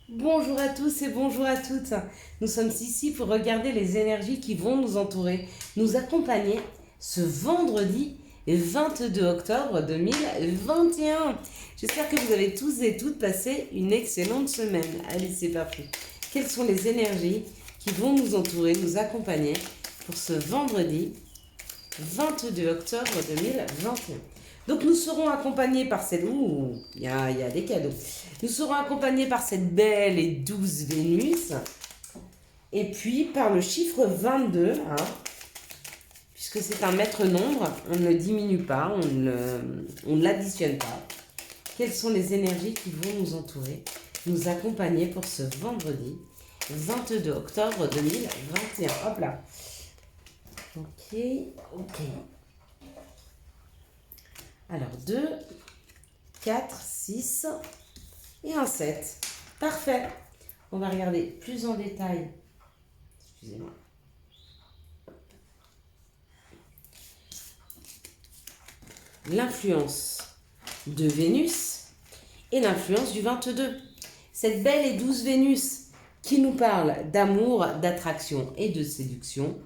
Bonjour à tous et bonjour à toutes. Nous sommes ici pour regarder les énergies qui vont nous entourer, nous accompagner ce vendredi 22 octobre 2021. J'espère que vous avez tous et toutes passé une excellente semaine. Allez, c'est parti. Quelles sont les énergies qui vont nous entourer, nous accompagner pour ce vendredi 22 octobre 2021? Donc nous serons accompagnés par cette... Ouh, il y a des cadeaux. Nous serons accompagnés par cette belle et douce Vénus. Et puis par le chiffre 22, hein, puisque c'est un maître nombre, on ne le diminue pas, on ne l'additionne pas. Quelles sont les énergies qui vont nous entourer, nous accompagner pour ce vendredi 22 octobre 2021? Hop là. Ok. Alors 2, 4, 6 et un 7. Parfait. On va regarder plus en détail. Excusez-moi. L'influence de Vénus et l'influence du 22. Cette belle et douce Vénus qui nous parle d'amour, d'attraction et de séduction,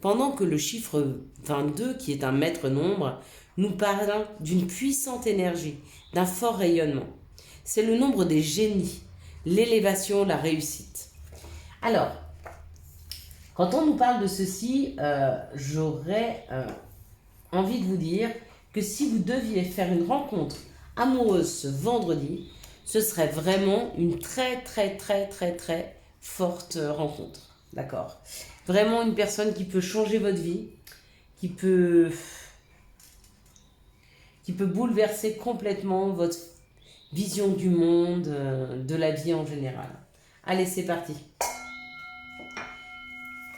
pendant que le chiffre 22, qui est un maître nombre, nous parle d'une puissante énergie, d'un fort rayonnement. C'est le nombre des génies, l'élévation, la réussite. Alors, quand on nous parle de ceci, j'aurais envie de vous dire que si vous deviez faire une rencontre amoureuse ce vendredi, ce serait vraiment une très forte rencontre. D'accord? Vraiment une personne qui peut changer votre vie, qui peut bouleverser complètement votre vision du monde, de la vie en général. Allez, c'est parti.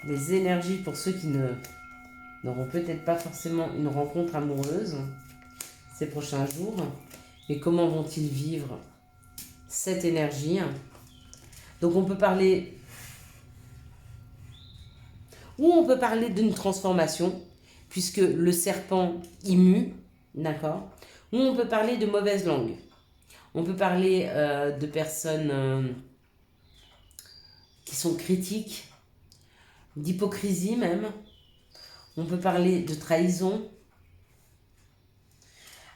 Les énergies pour ceux qui n'auront peut-être pas forcément une rencontre amoureuse ces prochains jours. Mais comment vont-ils vivre cette énergie? Donc on peut parler... Ou on peut parler d'une transformation, puisque le serpent y mue, d'accord? Ou on peut parler de mauvaise langue. On peut parler de personnes qui sont critiques, d'hypocrisie même. On peut parler de trahison.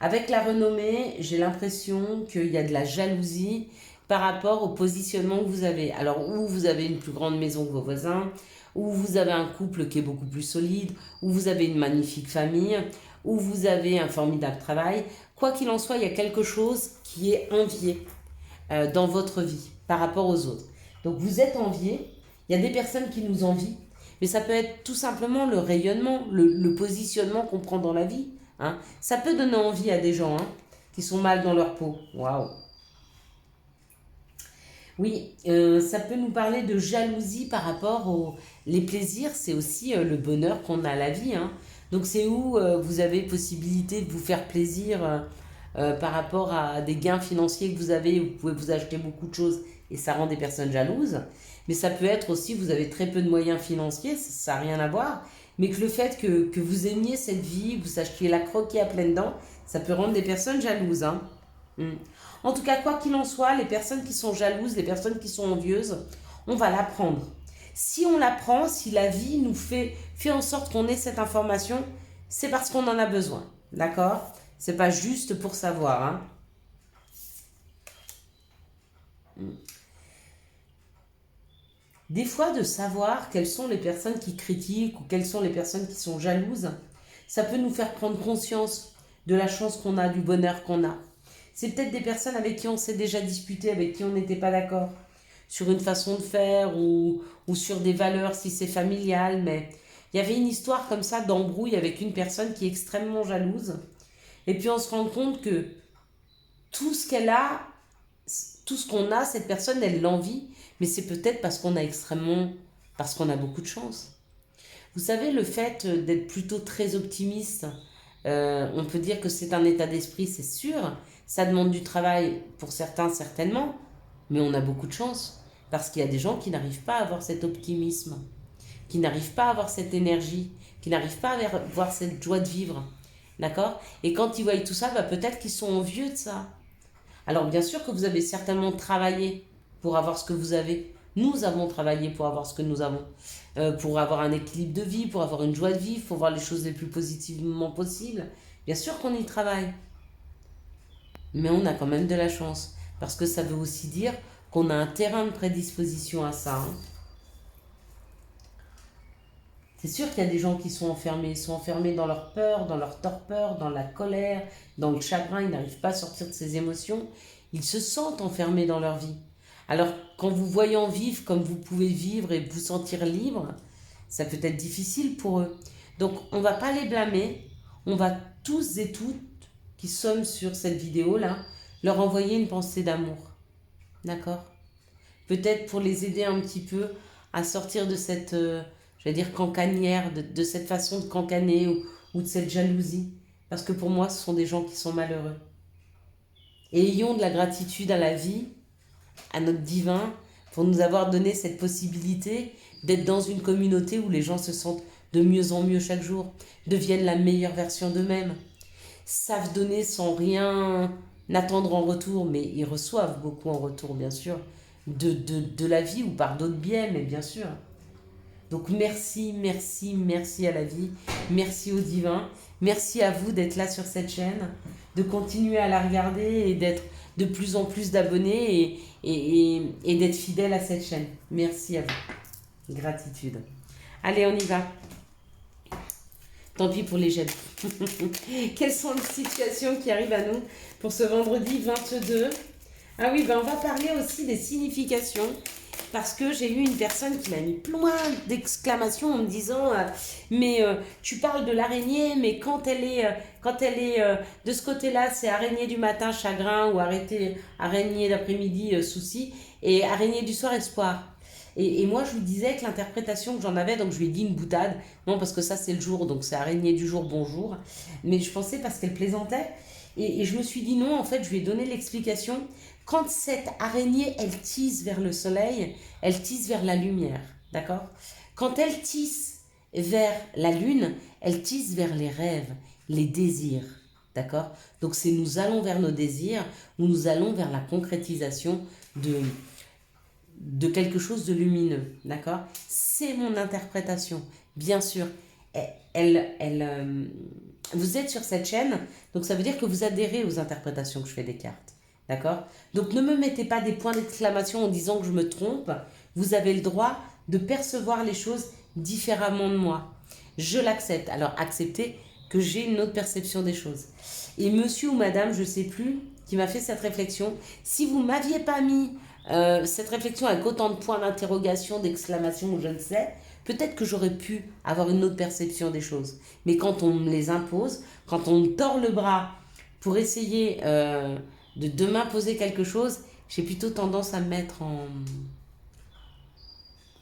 Avec la renommée, j'ai l'impression qu'il y a de la jalousie par rapport au positionnement que vous avez. Alors, ou vous avez une plus grande maison que vos voisins, ou vous avez un couple qui est beaucoup plus solide, ou vous avez une magnifique famille, ou vous avez un formidable travail. Quoi qu'il en soit, il y a quelque chose qui est envié dans votre vie par rapport aux autres. Donc vous êtes envié, il y a des personnes qui nous envient, mais ça peut être tout simplement le rayonnement, le positionnement qu'on prend dans la vie. Hein. Ça peut donner envie à des gens qui sont mal dans leur peau. Waouh! Oui, ça peut nous parler de jalousie par rapport aux les plaisirs, c'est aussi le bonheur qu'on a à la vie. Hein. Donc c'est où vous avez possibilité de vous faire plaisir par rapport à des gains financiers que vous avez, vous pouvez vous acheter beaucoup de choses et ça rend des personnes jalouses. Mais ça peut être aussi, vous avez très peu de moyens financiers, ça n'a rien à voir, mais que le fait que vous aimiez cette vie, que vous sachiez la croquer à pleines dents, ça peut rendre des personnes jalouses. Hein. Mm. En tout cas, quoi qu'il en soit, les personnes qui sont jalouses, les personnes qui sont envieuses, on va l'apprendre. Si on l'apprend, si la vie nous fait en sorte qu'on ait cette information, c'est parce qu'on en a besoin. D'accord? C'est pas juste pour savoir. Hein. Des fois, de savoir quelles sont les personnes qui critiquent ou quelles sont les personnes qui sont jalouses, ça peut nous faire prendre conscience de la chance qu'on a, du bonheur qu'on a. C'est peut-être des personnes avec qui on s'est déjà disputé, avec qui on n'était pas d'accord sur une façon de faire ou sur des valeurs si c'est familial, mais il y avait une histoire comme ça d'embrouille avec une personne qui est extrêmement jalouse. Et puis on se rend compte que tout ce qu'elle a, tout ce qu'on a, cette personne, elle l'envie, mais c'est peut-être parce qu'on a beaucoup de chance. Vous savez, le fait d'être plutôt très optimiste, on peut dire que c'est un état d'esprit, c'est sûr. Ça demande du travail pour certains, certainement, mais on a beaucoup de chance. Parce qu'il y a des gens qui n'arrivent pas à avoir cet optimisme, qui n'arrivent pas à avoir cette énergie, qui n'arrivent pas à avoir cette joie de vivre. D'accord? Et quand ils voient tout ça, bah peut-être qu'ils sont envieux de ça. Alors bien sûr que vous avez certainement travaillé. pour avoir ce que vous avez. Nous avons travaillé pour avoir ce que nous avons. Pour avoir un équilibre de vie, pour avoir une joie de vie, il faut voir les choses les plus positivement possible. Bien sûr qu'on y travaille. Mais on a quand même de la chance. Parce que ça veut aussi dire qu'on a un terrain de prédisposition à ça. Hein. C'est sûr qu'il y a des gens qui sont enfermés. Ils sont enfermés dans leur peur, dans leur torpeur, dans la colère, dans le chagrin. Ils n'arrivent pas à sortir de ces émotions. Ils se sentent enfermés dans leur vie. Alors, quand vous voyant vivre comme vous pouvez vivre et vous sentir libre, ça peut être difficile pour eux. Donc, on ne va pas les blâmer. On va tous et toutes qui sommes sur cette vidéo-là, leur envoyer une pensée d'amour. D'accord? Peut-être pour les aider un petit peu à sortir de cette, je vais dire, cancanière, de cette façon de cancaner ou de cette jalousie. Parce que pour moi, ce sont des gens qui sont malheureux. Et ayons de la gratitude à la vie, à notre divin, pour nous avoir donné cette possibilité d'être dans une communauté où les gens se sentent de mieux en mieux chaque jour, deviennent la meilleure version d'eux-mêmes, savent donner sans rien attendre en retour, mais ils reçoivent beaucoup en retour, bien sûr, de la vie ou par d'autres biais, mais bien sûr. Donc merci, merci, merci à la vie, merci au divin, merci à vous d'être là sur cette chaîne, de continuer à la regarder et d'être de plus en plus d'abonnés et d'être fidèle à cette chaîne. Merci à vous. Gratitude. Allez, on y va. Tant pis pour les jaloux. Quelles sont les situations qui arrivent à nous pour ce vendredi 22? Ah oui, ben on va parler aussi des significations. Parce que j'ai eu une personne qui m'a mis plein d'exclamations en me disant mais tu parles de l'araignée, mais quand elle est de ce côté-là, c'est araignée du matin, chagrin, ou araignée d'après-midi, souci, et araignée du soir, espoir. Et moi, je lui disais que l'interprétation que j'en avais, donc je lui ai dit une boutade, non, parce que ça, c'est le jour, donc c'est araignée du jour, bonjour. Mais je pensais parce qu'elle plaisantait. Et je me suis dit non, en fait, je lui ai donné l'explication. Quand cette araignée, elle tisse vers le soleil, elle tisse vers la lumière, d'accord? Quand elle tisse vers la lune, elle tisse vers les rêves, les désirs, d'accord? Donc c'est nous allons vers nos désirs ou nous allons vers la concrétisation de quelque chose de lumineux, d'accord? C'est mon interprétation, bien sûr. Vous êtes sur cette chaîne, donc ça veut dire que vous adhérez aux interprétations que je fais des cartes, d'accord? Donc ne me mettez pas des points d'exclamation en disant que je me trompe. Vous avez le droit de percevoir les choses différemment de moi. Je l'accepte. Alors acceptez que j'ai une autre perception des choses. Et monsieur ou madame, je ne sais plus, qui m'a fait cette réflexion, si vous ne m'aviez pas mis cette réflexion avec autant de points d'interrogation, d'exclamation ou je ne sais, peut-être que j'aurais pu avoir une autre perception des choses. Mais quand on me les impose, quand on me tord le bras pour essayer de m'imposer quelque chose, j'ai plutôt tendance à me mettre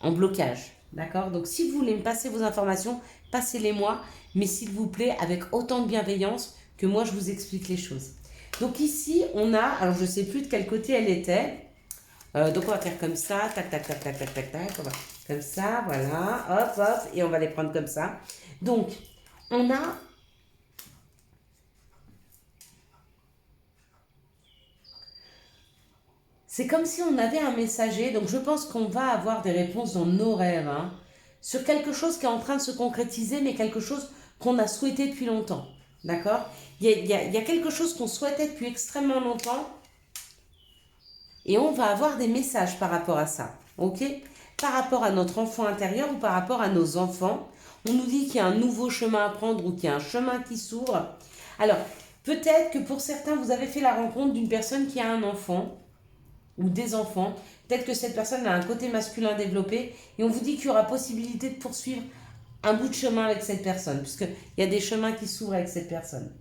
en blocage. D'accord? Donc si vous voulez me passer vos informations, passez-les moi, mais s'il vous plaît, avec autant de bienveillance que moi je vous explique les choses. Donc ici, on a, alors je ne sais plus de quel côté elle était, donc on va faire comme ça, tac, tac, tac, tac, tac, tac, tac, on va comme ça, voilà, hop, hop, et on va les prendre comme ça. Donc, on a c'est comme si on avait un messager, donc je pense qu'on va avoir des réponses dans nos rêves, hein, sur quelque chose qui est en train de se concrétiser, mais quelque chose qu'on a souhaité depuis longtemps, d'accord? Il y a quelque chose qu'on souhaitait depuis extrêmement longtemps, et on va avoir des messages par rapport à ça, ok? Par rapport à notre enfant intérieur ou par rapport à nos enfants, on nous dit qu'il y a un nouveau chemin à prendre ou qu'il y a un chemin qui s'ouvre. Alors, peut-être que pour certains, vous avez fait la rencontre d'une personne qui a un enfant, ou des enfants, peut-être que cette personne a un côté masculin développé et on vous dit qu'il y aura possibilité de poursuivre un bout de chemin avec cette personne, puisqu'il y a des chemins qui s'ouvrent avec cette personne.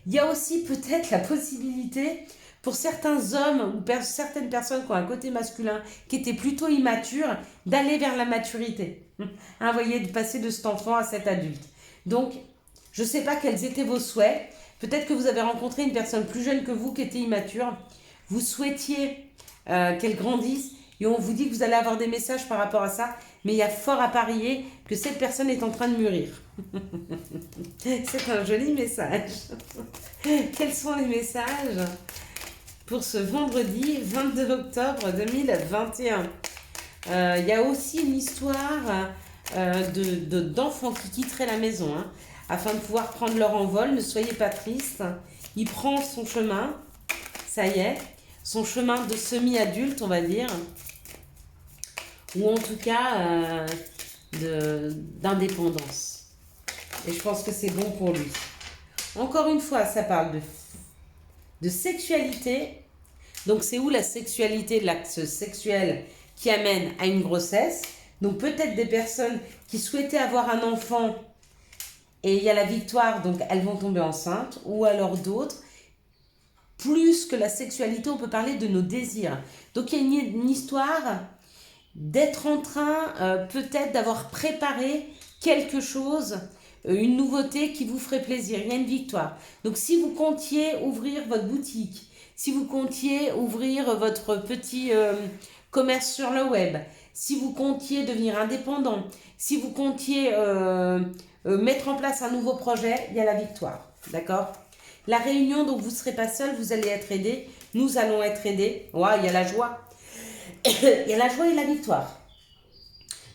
Il y a aussi peut-être la possibilité pour certains hommes ou certaines personnes qui ont un côté masculin qui était plutôt immature, d'aller vers la maturité. Vous voyez, de passer de cet enfant à cet adulte. Donc, je ne sais pas quels étaient vos souhaits. Peut-être que vous avez rencontré une personne plus jeune que vous qui était immature. Vous souhaitiez qu'elle grandisse et on vous dit que vous allez avoir des messages par rapport à ça, mais il y a fort à parier que cette personne est en train de mûrir. C'est un joli message. Quels sont les messages pour ce vendredi 22 octobre 2021. Il y a aussi une histoire d'enfants qui quitteraient la maison afin de pouvoir prendre leur envol. Ne soyez pas tristes. Il prend son chemin, ça y est, son chemin de semi-adulte, on va dire, ou en tout cas d'indépendance. Et je pense que c'est bon pour lui. Encore une fois, ça parle de sexualité. Donc c'est où la sexualité, l'axe sexuel qui amène à une grossesse. Donc peut-être des personnes qui souhaitaient avoir un enfant et il y a la victoire, donc elles vont tomber enceintes. Ou alors d'autres, plus que la sexualité, on peut parler de nos désirs. Donc il y a une histoire d'être en train peut-être d'avoir préparé quelque chose, une nouveauté qui vous ferait plaisir. Il y a une victoire. Donc si vous comptiez ouvrir votre boutique, si vous comptiez ouvrir votre petit commerce sur le web, si vous comptiez devenir indépendant, si vous comptiez mettre en place un nouveau projet, il y a la victoire. D'accord ? La réunion, donc vous ne serez pas seul, vous allez être aidé. Nous allons être aidés. Ouais, il y a la joie. Il y a la joie et la victoire.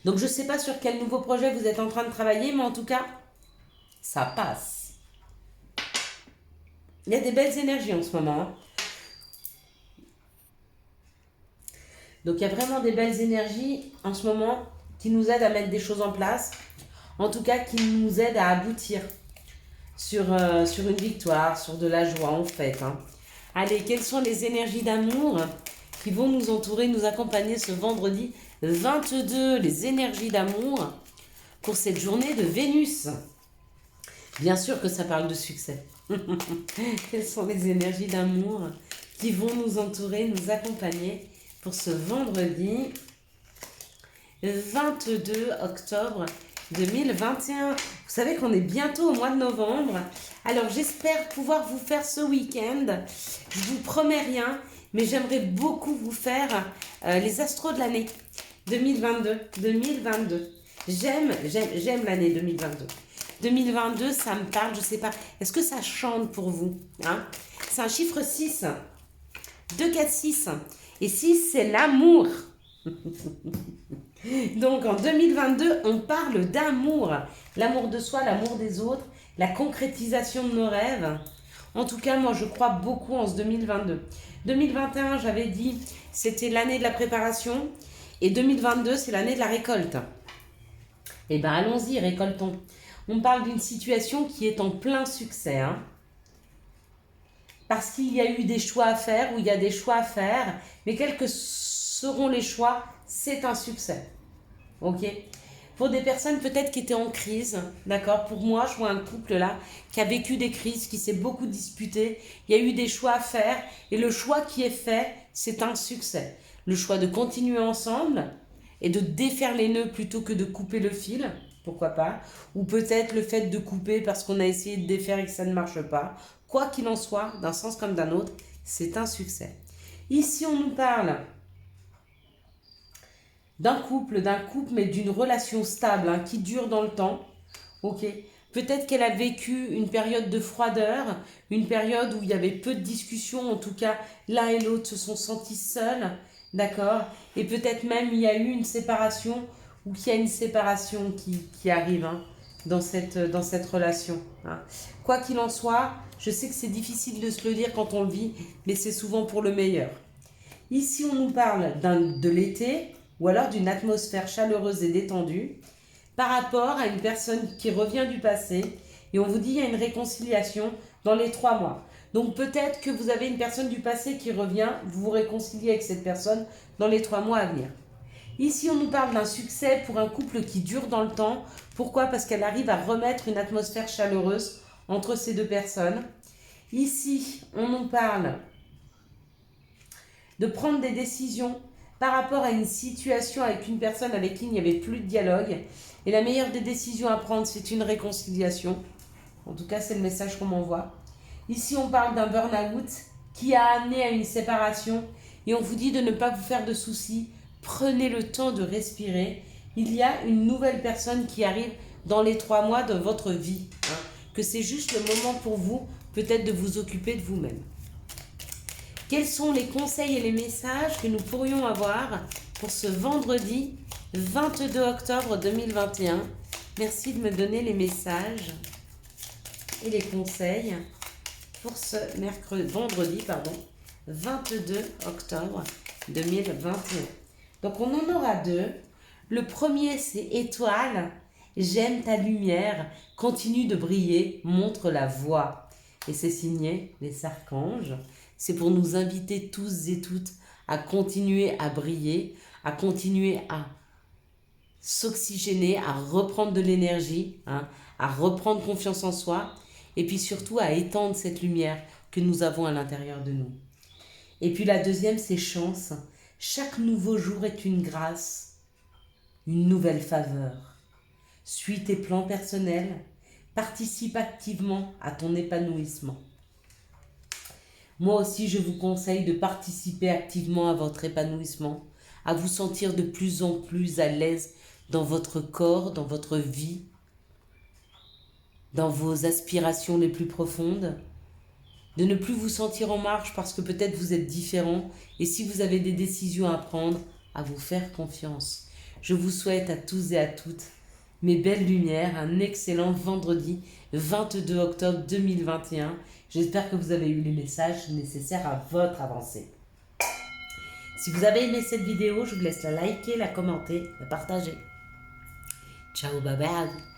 Donc je ne sais pas sur quel nouveau projet vous êtes en train de travailler, mais en tout cas, ça passe. Il y a des belles énergies en ce moment. Donc il y a vraiment des belles énergies en ce moment qui nous aident à mettre des choses en place. En tout cas, qui nous aident à aboutir sur une victoire, sur de la joie en fait. Allez, quelles sont les énergies d'amour qui vont nous entourer, nous accompagner ce vendredi 22, les énergies d'amour pour cette journée de Vénus. Bien sûr que ça parle de succès. Quelles sont les énergies d'amour qui vont nous entourer, nous accompagner pour ce vendredi 22 octobre 2021. Vous savez qu'on est bientôt au mois de novembre. Alors j'espère pouvoir vous faire ce week-end. Je vous promets rien, mais j'aimerais beaucoup vous faire les astros de l'année 2022. J'aime l'année 2022. 2022, ça me parle, je sais pas. Est-ce que ça chante pour vous C'est un chiffre 6. 2, 4, 6. Et 6, c'est l'amour. Donc en 2022, on parle d'amour. L'amour de soi, l'amour des autres, la concrétisation de nos rêves. En tout cas, moi, je crois beaucoup en ce 2022. 2021, j'avais dit, c'était l'année de la préparation. Et 2022, c'est l'année de la récolte. Eh bien, allons-y, récoltons. On parle d'une situation qui est en plein succès. Parce qu'il y a eu des choix à faire, ou il y a des choix à faire. Mais quels que seront les choix, c'est un succès. Ok ? Pour des personnes peut-être qui étaient en crise, d'accord ? Pour moi, je vois un couple là qui a vécu des crises, qui s'est beaucoup disputé. Il y a eu des choix à faire et le choix qui est fait, c'est un succès. Le choix de continuer ensemble et de défaire les nœuds plutôt que de couper le fil, pourquoi pas ? Ou peut-être le fait de couper parce qu'on a essayé de défaire et que ça ne marche pas. Quoi qu'il en soit, d'un sens comme d'un autre, c'est un succès. Ici, on nous parle d'un couple, mais d'une relation stable, qui dure dans le temps. Ok. Peut-être qu'elle a vécu une période de froideur, une période où il y avait peu de discussions, en tout cas, l'un et l'autre se sont sentis seuls, d'accord ? Et peut-être même il y a eu une séparation, ou qu'il y a une séparation qui arrive dans cette relation. Quoi qu'il en soit, je sais que c'est difficile de se le dire quand on le vit, mais c'est souvent pour le meilleur. Ici, on nous parle de l'été, ou alors d'une atmosphère chaleureuse et détendue, par rapport à une personne qui revient du passé, et on vous dit qu'il y a une réconciliation dans les 3 mois. Donc peut-être que vous avez une personne du passé qui revient, vous vous réconciliez avec cette personne dans les 3 mois à venir. Ici, on nous parle d'un succès pour un couple qui dure dans le temps. Pourquoi ? Parce qu'elle arrive à remettre une atmosphère chaleureuse entre ces 2 personnes. Ici, on nous parle de prendre des décisions par rapport à une situation avec une personne avec qui il n'y avait plus de dialogue. Et la meilleure des décisions à prendre, c'est une réconciliation. En tout cas, c'est le message qu'on m'envoie. Ici, on parle d'un burn-out qui a amené à une séparation. Et on vous dit de ne pas vous faire de soucis. Prenez le temps de respirer. Il y a une nouvelle personne qui arrive dans les 3 mois de votre vie. Que c'est juste le moment pour vous, peut-être de vous occuper de vous-même. Quels sont les conseils et les messages que nous pourrions avoir pour ce vendredi 22 octobre 2021? Merci de me donner les messages et les conseils pour ce vendredi 22 octobre 2021. Donc on en aura deux. Le premier, c'est étoile. J'aime ta lumière, continue de briller, montre la voie. Et c'est signé les archanges. C'est pour nous inviter tous et toutes à continuer à briller, à continuer à s'oxygéner, à reprendre de l'énergie, à reprendre confiance en soi, et puis surtout à étendre cette lumière que nous avons à l'intérieur de nous. Et puis la deuxième, c'est chance. Chaque nouveau jour est une grâce, une nouvelle faveur. Suis tes plans personnels, participe activement à ton épanouissement. Moi aussi, je vous conseille de participer activement à votre épanouissement, à vous sentir de plus en plus à l'aise dans votre corps, dans votre vie, dans vos aspirations les plus profondes, de ne plus vous sentir en marge parce que peut-être vous êtes différent, et si vous avez des décisions à prendre, à vous faire confiance. Je vous souhaite à tous et à toutes mes belles lumières, un excellent vendredi 22 octobre 2021. J'espère que vous avez eu les messages nécessaires à votre avancée. Si vous avez aimé cette vidéo, je vous laisse la liker, la commenter, la partager. Ciao, bye bye.